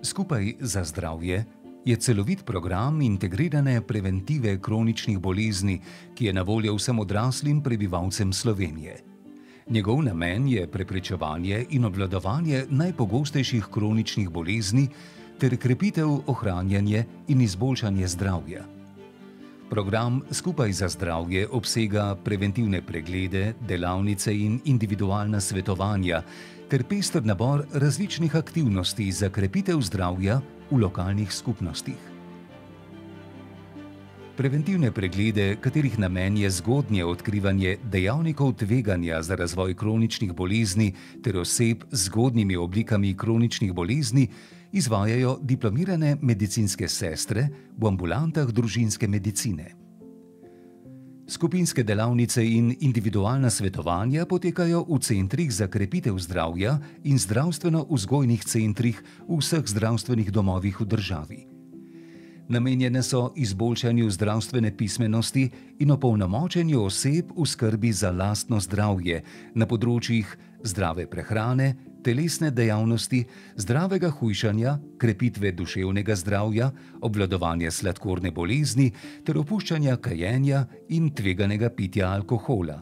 Skupaj za zdravje je celovit program integrirane preventive kroničnih bolezni, ki je na voljo vsem odraslim prebivalcem Slovenije. Njegov namen je preprečevanje in obvladovanje najpogostejših kroničnih bolezni ter krepitev, ohranjanje in izboljšanje zdravja. Program Skupaj za zdravje obsega preventivne preglede, delavnice in individualna svetovanja ter pester nabor različnih aktivnosti za krepitev zdravja v lokalnih skupnostih. Preventivne preglede, katerih namen je zgodnje odkrivanje dejavnikov tveganja za razvoj kroničnih bolezni ter oseb z zgodnjimi oblikami kroničnih bolezni, izvajajo diplomirane medicinske sestre v ambulantah družinske medicine. Skupinske delavnice in individualna svetovanja potekajo v centrih za krepitev zdravja in zdravstveno-vzgojnih centrih v vseh zdravstvenih domovih v državi. Namenjene so izboljšanju zdravstvene pismenosti in opolnomočenju oseb v skrbi za lastno zdravje na področjih zdrave prehrane, telesne dejavnosti, zdravega hujšanja, krepitve duševnega zdravja, obvladovanja sladkorne bolezni ter opuščanja kajenja in tveganega pitja alkohola.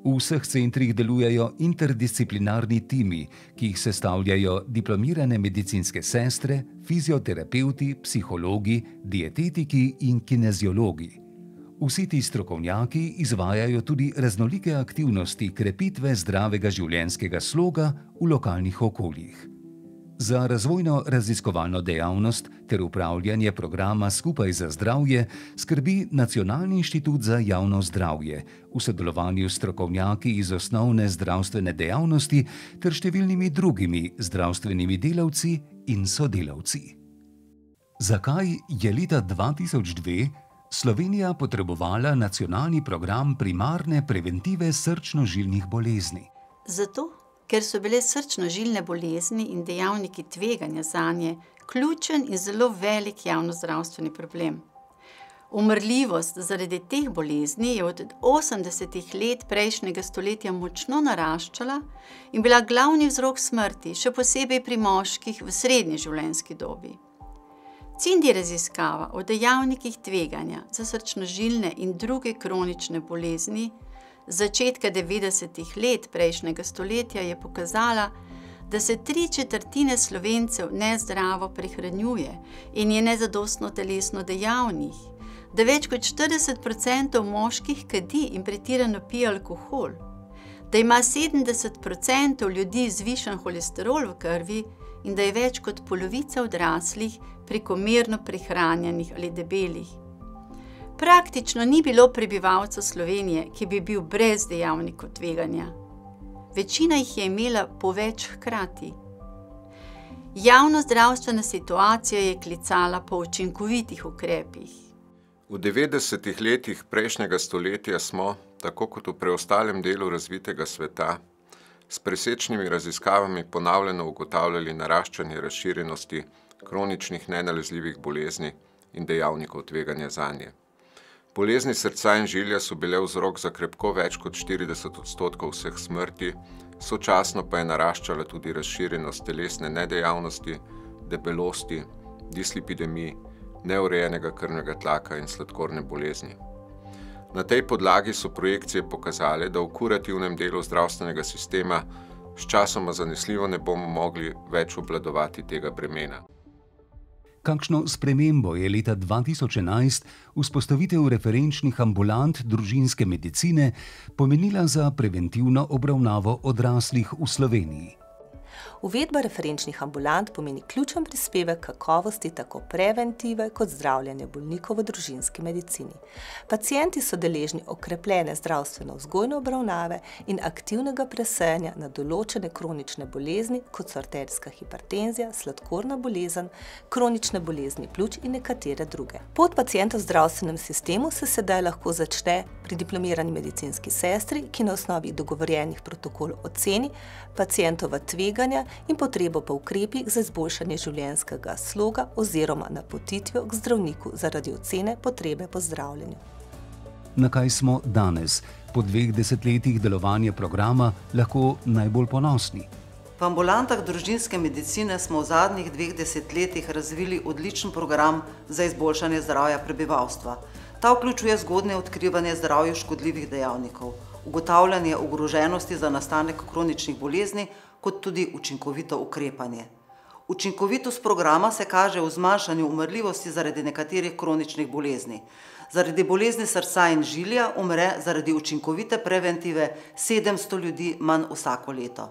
V vseh centrih delujejo interdisciplinarni timi, ki jih sestavljajo diplomirane medicinske sestre, fizioterapevti, psihologi, dietetiki in kineziologi. Vsi ti strokovnjaki izvajajo tudi raznolike aktivnosti krepitve zdravega življenjskega sloga v lokalnih okoljih. Za razvojno-raziskovalno dejavnost ter upravljanje programa Skupaj za zdravje skrbi Nacionalni inštitut za javno zdravje v sodelovanju s strokovnjaki iz osnovne zdravstvene dejavnosti ter številnimi drugimi zdravstvenimi delavci in sodelavci. Zakaj je leta 2002 Slovenija potrebovala nacionalni program primarne preventive srčno-žilnih bolezni? Zato, ker so bile srčno-žilne bolezni in dejavniki tveganja zanje ključen in zelo velik javnozdravstveni problem. Umrljivost zaradi teh bolezni je od 80 let prejšnjega stoletja močno naraščala in bila glavni vzrok smrti, še posebej pri moških v srednji življenjski dobi. Cindi raziskava o dejavnikih tveganja za srčno-žilne in druge kronične bolezni z začetka 90 let prejšnjega stoletja je pokazala, da se 3/4 Slovencev nezdravo prehranjuje in je nezadostno telesno dejavnih, da več kot 40% moških kadi in pretirano pije alkohol, da ima 70% ljudi zvišan holesterol v krvi in da je več kot polovica odraslih prekomerno prehranjenih ali debelih. Praktično ni bilo prebivalcev Slovenije, ki bi bil brez dejavnikov tveganja. Večina jih je imela po več hkrati. Javnozdravstvena situacija je klicala po učinkovitih ukrepih. V 90 letih prejšnjega stoletja smo, tako kot v preostalem delu razvitega sveta, s presečnimi raziskavami ponavljeno ugotavljali naraščanje razširjenosti kroničnih nenalezljivih bolezni in dejavnikov tveganja zanje. Bolezni srca in žilja so bile vzrok za krepko več kot 40% vseh smrti, sočasno pa je naraščala tudi razširjenost telesne nedejavnosti, debelosti, dislipidemij, neurejenega krvnega tlaka in sladkorne bolezni. Na tej podlagi so projekcije pokazale, da v kurativnem delu zdravstvenega sistema sčasoma zanesljivo ne bomo mogli več obvladovati tega bremena. Kakšno spremembo je leta 2011 vzpostavitev referenčnih ambulant družinske medicine pomenila za preventivno obravnavo odraslih v Sloveniji? Uvedba referenčnih ambulant pomeni ključen prispevek kakovosti tako preventive kot zdravljenja bolnikov v družinski medicini. Pacienti so deležni okrepljene zdravstveno-vzgojne obravnave in aktivnega presejanja na določene kronične bolezni, kot so arterijska hipertenzija, sladkorna bolezen, kronične bolezni pljuč in nekatere druge. Pot pacienta v zdravstvenem sistemu se sedaj lahko začne pri diplomirani medicinski sestri, ki na osnovi dogovorjenih protokolov oceni pacientova tveganja in potrebo po ukrepih za izboljšanje življenjskega sloga oziroma napotitvijo k zdravniku zaradi ocene potrebe po zdravljenju. Na kaj smo danes, po 2 desetletjih delovanja programa, lahko najbolj ponosni? V ambulantah družinske medicine smo v zadnjih 2 desetletjih razvili odličen program za izboljšanje zdravja prebivalstva. Ta vključuje zgodnje odkrivanje zdravju škodljivih dejavnikov, ugotavljanje ogroženosti za nastanek kroničnih bolezni, kot tudi učinkovito ukrepanje. Učinkovitost programa se kaže v zmanjšanju umrljivosti zaradi nekaterih kroničnih bolezni. Zaradi bolezni srca in žilja umre zaradi učinkovite preventive 700 ljudi manj vsako leto.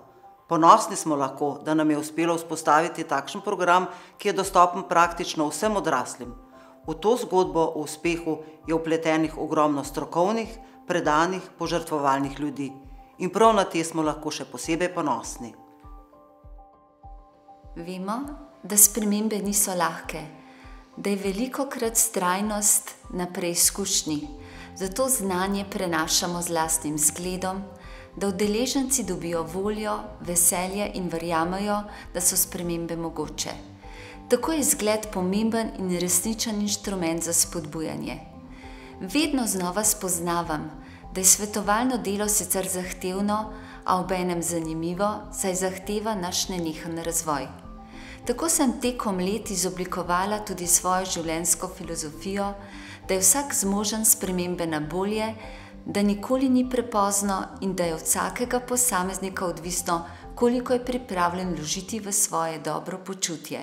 Ponosni smo lahko, da nam je uspelo vzpostaviti takšen program, ki je dostopen praktično vsem odraslim. V to zgodbo o uspehu je vpletenih ogromno strokovnih, predanih, požrtvovalnih ljudi. In prav na te smo lahko še posebej ponosni. Vemo, da spremembe niso lahke, da je velikokrat vztrajnost na preizkušnji, zato znanje prenašamo z lastnim zgledom, da udeleženci dobijo voljo, veselje in verjamejo, da so spremembe mogoče. Tako je zgled pomemben in resničen inštrument za spodbujanje. Vedno znova spoznavam, da je svetovalno delo sicer zahtevno, a obenem zanimivo, saj zahteva naš nenehen razvoj. Tako sem tekom let izoblikovala tudi svojo življenjsko filozofijo, da je vsak zmožen spremembe na bolje, da nikoli ni prepozno in da je od vsakega posameznika odvisno, koliko je pripravljen vložiti v svoje dobro počutje.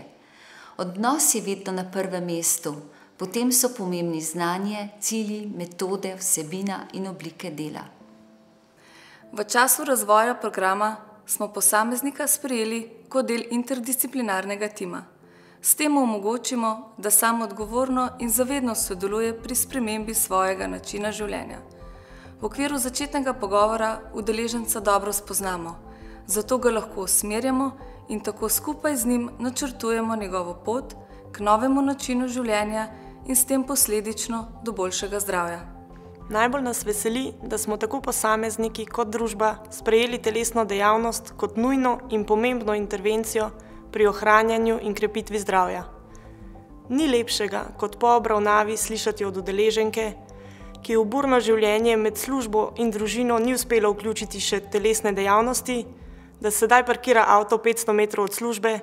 Odnos je vedno na prvem mestu, potem so pomembni znanje, cilji, metode, vsebina in oblike dela. V času razvoja programa smo posameznika sprejeli kot del interdisciplinarnega tima. S tem omogočimo, da sam odgovorno in zavedno sodeluje pri spremembi svojega načina življenja. V okviru začetnega pogovora udeleženca dobro spoznamo, zato ga lahko usmerjamo in tako skupaj z njim načrtujemo njegovo pot k novemu načinu življenja in s tem posledično do boljšega zdravja. Najbolj nas veseli, da smo tako posamezniki kot družba sprejeli telesno dejavnost kot nujno in pomembno intervencijo pri ohranjanju in krepitvi zdravja. Ni lepšega, kot po obravnavi slišati od udeleženke, ki v burno življenje med službo in družino ni uspelo vključiti še telesne dejavnosti, da sedaj parkira avto 500 metrov od službe,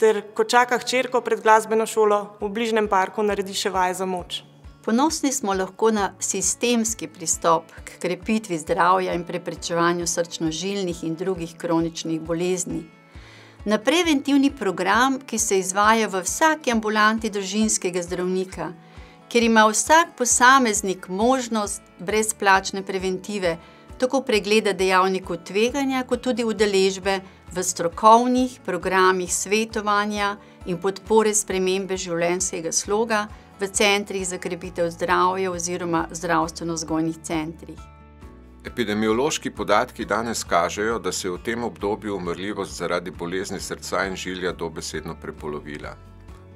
ter ko čaka hčerko pred glasbeno šolo, v bližnjem parku naredi še vaje za moč. Ponosni smo lahko na sistemski pristop k krepitvi zdravja in preprečevanju srčno-žilnih in drugih kroničnih bolezni. Na preventivni program, ki se izvaja v vsaki ambulanti družinskega zdravnika, kjer ima vsak posameznik možnost brezplačne preventive, tako pregleda dejavnikov tveganja, kot tudi udeležbe v strokovnih programih svetovanja in podpore spremembe življenjskega sloga v centrih za krepitev zdravja oziroma zdravstveno-vzgojnih centrih. Epidemiološki podatki danes kažejo, da se je v tem obdobju umrljivost zaradi bolezni srca in žilja dobesedno prepolovila.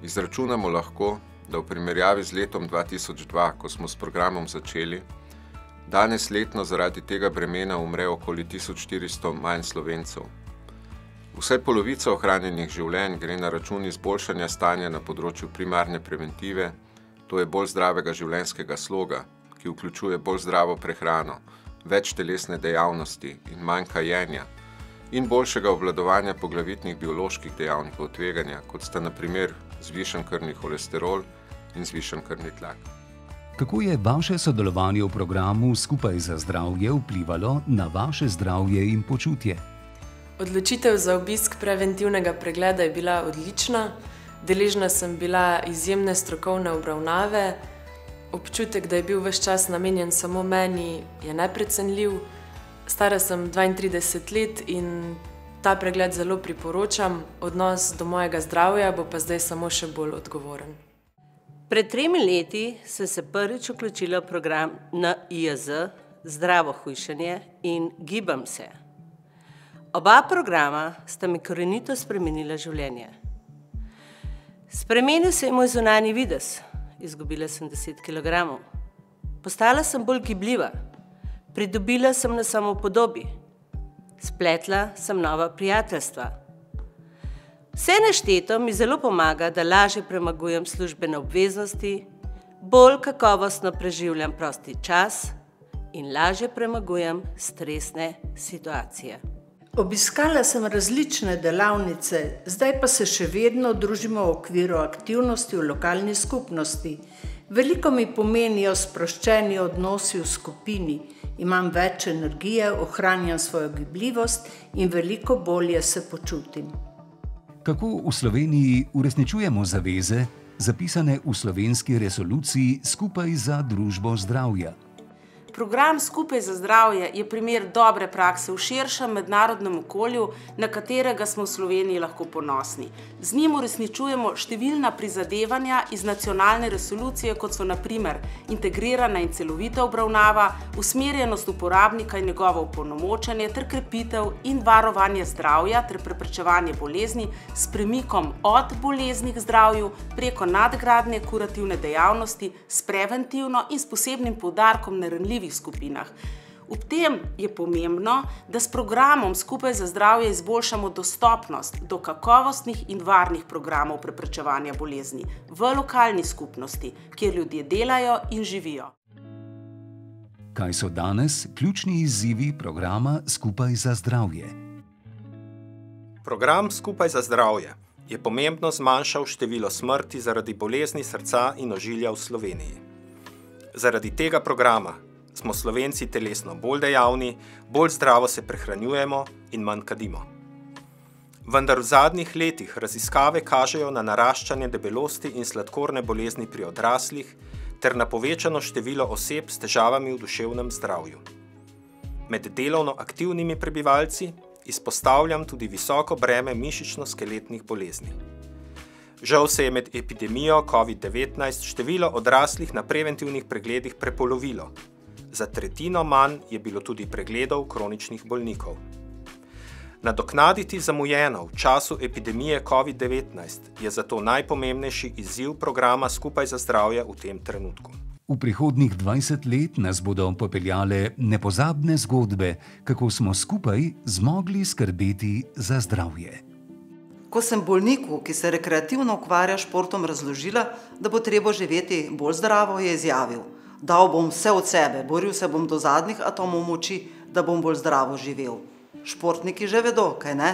Izračunamo lahko, da v primerjavi z letom 2002, ko smo s programom začeli, danes letno zaradi tega bremena umre okoli 1400 manj Slovencev. Vsaj polovica ohranjenih življenj gre na račun izboljšanja stanja na področju primarne preventive, to je bolj zdravega življenjskega sloga, ki vključuje bolj zdravo prehrano, več telesne dejavnosti in manj kajenja in boljšega obvladovanja poglavitnih bioloških dejavnikov tveganja, kot sta na primer zvišan krvni holesterol in zvišan krvni tlak. Kako je vaše sodelovanje v programu Skupaj za zdravje vplivalo na vaše zdravje in počutje? Odločitev za obisk preventivnega pregleda je bila odlična. Deležna sem bila izjemne strokovne obravnave. Občutek, da je bil ves čas namenjen samo meni, je neprecenljiv. Stara sem 32 let in ta pregled zelo priporočam. Odnos do mojega zdravja bo pa zdaj samo še bolj odgovoren. Pred 3 leti sem se prvič vključila v program NIJZ, Zdravo hujšanje in Gibam se. Oba programa sta mi korenito spremenila življenje. Spremenil se je moj zunanji videz, izgubila sem 10 kg. Postala sem bolj gibljiva, pridobila sem na samopodobi, spletla sem nova prijateljstva. Vse našteto mi zelo pomaga, da lažje premagujem službene obveznosti, bolj kakovostno preživljam prosti čas in lažje premagujem stresne situacije. Obiskala sem različne delavnice, zdaj pa se še vedno družimo v okviru aktivnosti v lokalni skupnosti. Veliko mi pomenijo sproščeni odnosi v skupini, imam več energije, ohranjam svojo gibljivost in veliko bolje se počutim. Kako v Sloveniji uresničujemo zaveze, zapisane v slovenski resoluciji Skupaj za družbo zdravja? Program Skupaj za zdravje je primer dobre prakse v širšem mednarodnem okolju, na katerega smo v Sloveniji lahko ponosni. Z njim uresničujemo številna prizadevanja iz nacionalne resolucije, kot so na primer integrirana in celovita obravnava, usmerjenost uporabnika in njegovo opolnomočenje ter krepitev in varovanje zdravja ter preprečevanje bolezni s premikom od bolezni k zdravju preko nadgradnje kurativne dejavnosti s preventivno in s posebnim poudarkom na ranljivih skupinah. Ob tem je pomembno, da s programom Skupaj za zdravje izboljšamo dostopnost do kakovostnih in varnih programov preprečevanja bolezni v lokalni skupnosti, kjer ljudje delajo in živijo. Kaj so danes ključni izzivi programa Skupaj za zdravje? Program Skupaj za zdravje je pomembno zmanjšal število smrti zaradi bolezni srca in ožilja v Sloveniji. Zaradi tega programa smo Slovenci telesno bolj dejavni, bolj zdravo se prehranjujemo in manj kadimo. Vendar v zadnjih letih raziskave kažejo na naraščanje debelosti in sladkorne bolezni pri odraslih ter na povečano število oseb s težavami v duševnem zdravju. Med delovno aktivnimi prebivalci izpostavljam tudi visoko breme mišično-skeletnih bolezni. Žal se je med epidemijo COVID-19 število odraslih na preventivnih pregledih prepolovilo. Za tretjino manj je bilo tudi pregledov kroničnih bolnikov. Nadoknaditi zamujeno v času epidemije COVID-19 je zato najpomembnejši izziv programa Skupaj za zdravje v tem trenutku. V prihodnjih 20 let nas bodo popeljale nepozabne zgodbe, kako smo skupaj zmogli skrbeti za zdravje. Ko sem bolniku, ki se rekreativno ukvarja s športom, razložila, da bo treba živeti bolj zdravo, je izjavil: dal bom vse od sebe, boril se bom do zadnjih atomov moči, da bom bolj zdravo živel. Športniki že vedo, kaj ne?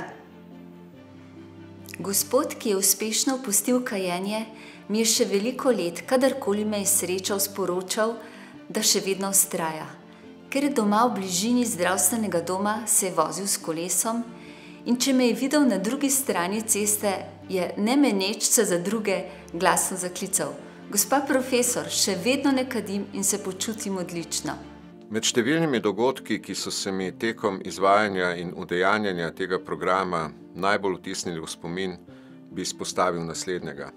Gospod, ki je uspešno opustil kajenje, mi je še veliko let, kadarkoli me je srečal, sporočal, da še vedno vztraja. Ker je doma v bližini zdravstvenega doma, se je vozil s kolesom in če me je videl na drugi strani ceste, je nemenečce za druge glasno zaklical: gospa profesor, še vedno ne kadim in se počutim odlično. Med številnimi dogodki, ki so se mi tekom izvajanja in udejanjanja tega programa najbolj vtisnili v spomin, bi izpostavil naslednjega.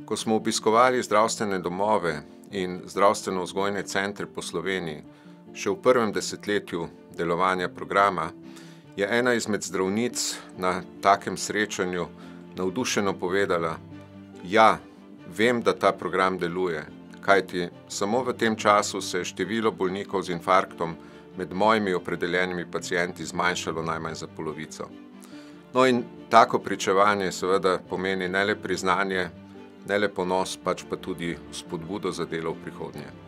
Ko smo obiskovali zdravstvene domove in zdravstveno-vzgojne centre po Sloveniji, še v prvem desetletju delovanja programa, je ena izmed zdravnic na takem srečanju navdušeno povedala: ja, vem, da ta program deluje, kajti samo v tem času se je število bolnikov z infarktom med mojimi opredeljenimi pacienti zmanjšalo najmanj za polovico. No in tako pričevanje seveda pomeni ne le priznanje, ne le ponos, pač pa tudi spodbudo za delo v prihodnje.